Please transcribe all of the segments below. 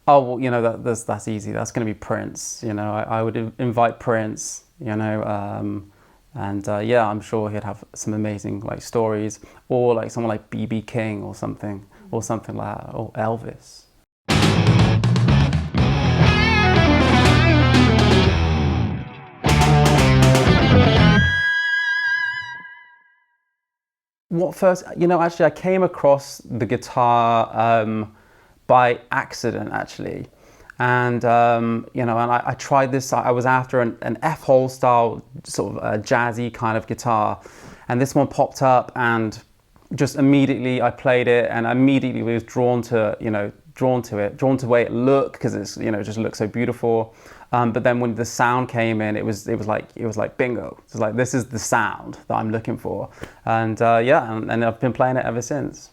Oh, well, you know, that's easy. That's going to be Prince. You know, I would invite Prince, you know, and yeah, I'm sure he'd have some amazing like stories, or like someone like BB King or something like that, or Elvis. What first? You know, actually, I came across the guitar by accident, actually, and you know, and I tried this. I was after an F hole style, sort of jazzy kind of guitar, and this one popped up, and just immediately I played it, and immediately was drawn to, you know, drawn to the way it looked, because it's, you know, it just looks so beautiful. But then when the sound came in, it was like bingo. It's like, this is the sound that I'm looking for, and yeah, and I've been playing it ever since.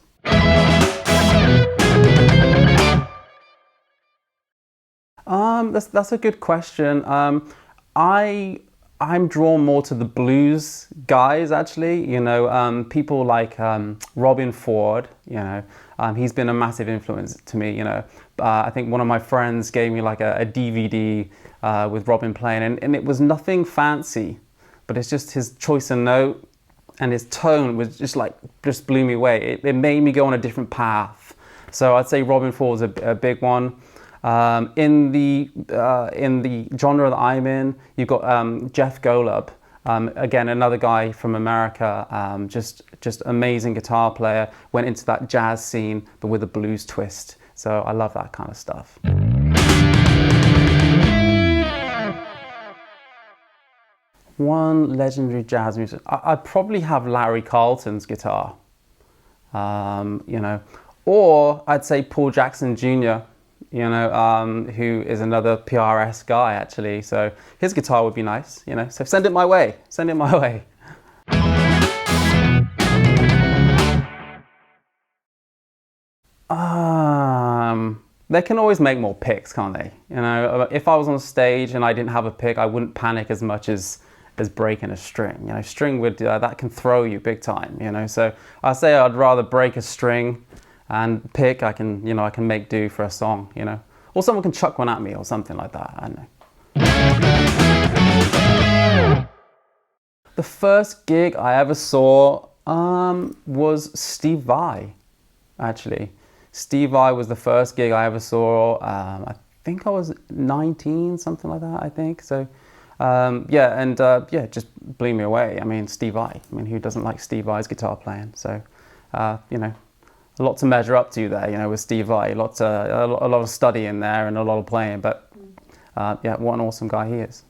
That's a good question. I'm drawn more to the blues guys, actually. You know, people like Robin Ford. You know, he's been a massive influence to me. You know, I think one of my friends gave me like a DVD with Robin playing, and it was nothing fancy, but it's just his choice of note and his tone was just blew me away. It made me go on a different path. So I'd say Robin Ford's a big one. In the genre that I'm in, you've got Jeff Golub, again another guy from America, just amazing guitar player. Went into that jazz scene, but with a blues twist. So I love that kind of stuff. One legendary jazz musician, I'd probably have Larry Carlton's guitar, you know, or I'd say Paul Jackson Jr., you know, who is another PRS guy, actually. So his guitar would be nice, you know. So send it my way. Send it my way. They can always make more picks, can't they? You know, if I was on stage and I didn't have a pick, I wouldn't panic as much as breaking a string. You know, string would that can throw you big time. You know, so I say I'd rather break a string and pick. I can, you know, I can make do for a song. You know, or someone can chuck one at me or something like that. I don't know. The first gig I ever saw was Steve Vai, actually. Steve Vai was the first gig I ever saw. I think I was 19, something like that, I think. So, yeah, and yeah, it just blew me away. I mean, Steve Vai. I mean, who doesn't like Steve Vai's guitar playing? So, you know, a lot to measure up to there, you know, with Steve Vai. A lot of study in there and a lot of playing. But, yeah, what an awesome guy he is.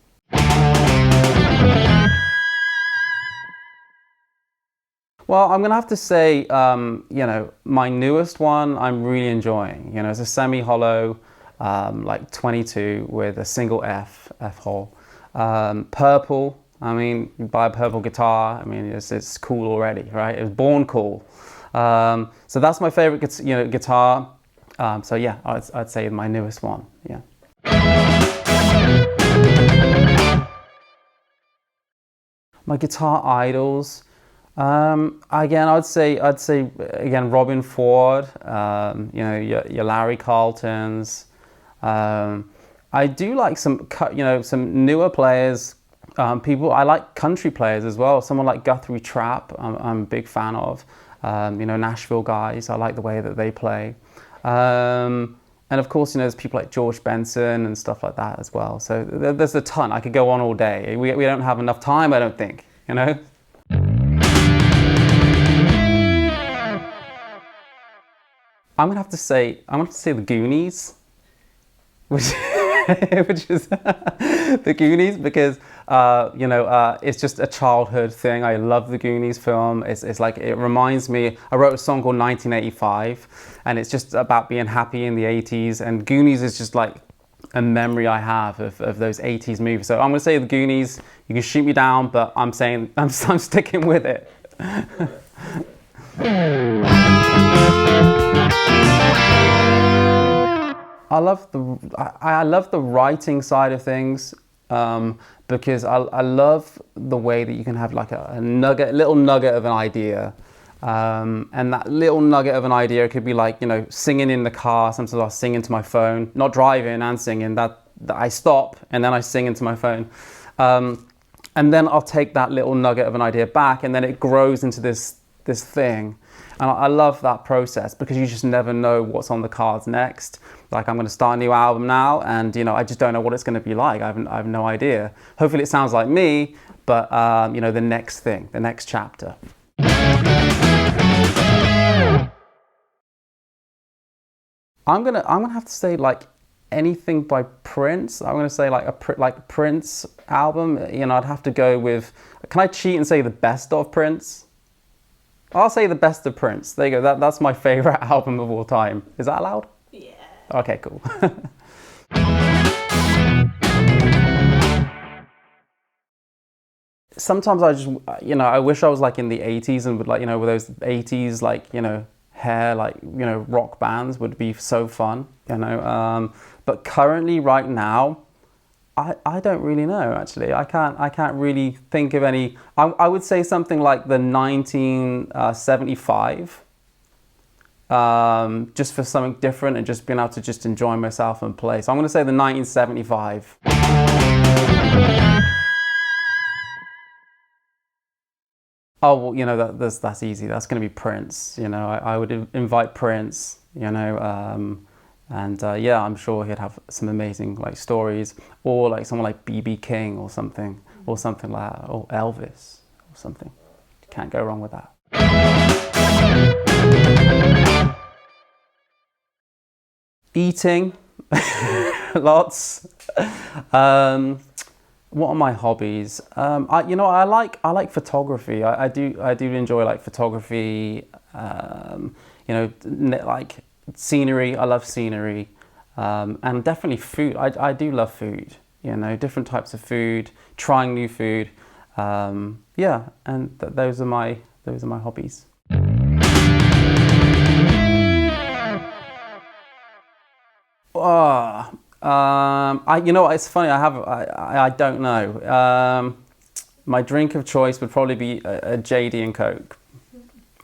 Well, I'm gonna have to say, you know, my newest one I'm really enjoying. You know, it's a semi-hollow, like 22 with a single F hole. Purple. I mean, you buy a purple guitar. I mean, it's cool already, right? It was born cool. So that's my favorite, you know, guitar. So yeah, I'd say my newest one. Yeah. My guitar idols. Again, I'd say again Robin Ford. You know, your Larry Carltons. I do like some, you know, some newer players. People, I like country players as well. Someone like Guthrie Trapp, I'm a big fan of. You know, Nashville guys. I like the way that they play. And of course, you know, there's people like George Benson and stuff like that as well. So there's a ton. I could go on all day. We don't have enough time, I don't think. You know. I'm gonna have to say the Goonies, which which is the Goonies, because you know, it's just a childhood thing. I love the Goonies film. It's like, it reminds me. I wrote a song called 1985, and it's just about being happy in the 80s. And Goonies is just like a memory I have of those 80s movies. So I'm gonna say the Goonies. You can shoot me down, but I'm sticking with it. I love the writing side of things, because I love the way that you can have like a little nugget of an idea, And that little nugget of an idea could be like, you know, singing in the car. Sometimes I'll sing into my phone, not driving and singing. That I stop and then I sing into my phone. And then I'll take that little nugget of an idea back, and then it grows into this thing. And I love that process because you just never know what's on the cards next. Like, I'm going to start a new album now, and you know, I just don't know what it's going to be like. I have no idea. Hopefully it sounds like me, but you know, the next thing, the next chapter. I'm gonna have to say like anything by Prince. I'm gonna say like a Prince album. You know, I'd have to go with. Can I cheat and say the best of Prince? I'll say the best of Prince. There you go. That's my favorite album of all time. Is that allowed? Yeah. Okay, cool. Sometimes I just, you know, I wish I was like in the 80s and would like, you know, with those 80s, like, you know, hair, like, you know, rock bands would be so fun, you know. But currently right now, I don't really know, actually. I can't really think of any. I would say something like the 1975, just for something different and just being able to just enjoy myself and play. So I'm going to say the 1975. Oh, well, you know, that's easy. That's going to be Prince. You know, I would invite Prince, you know, and yeah, I'm sure he'd have some amazing like stories, or like someone like B.B. King or something like that, or Elvis or something. Can't go wrong with that. Eating, lots. What are my hobbies? You know, I like photography. I do enjoy like photography. You know, like scenery. I love scenery, and definitely food. I do love food. You know, different types of food, trying new food. Yeah, and those are my hobbies. You know, it's funny. I don't know. My drink of choice would probably be a JD and Coke.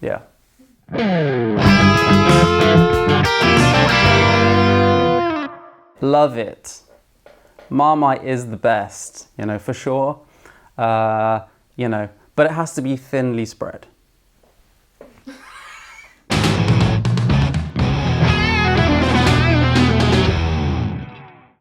Yeah. Love it. Marmite is the best. You know, for sure. You know, but it has to be thinly spread.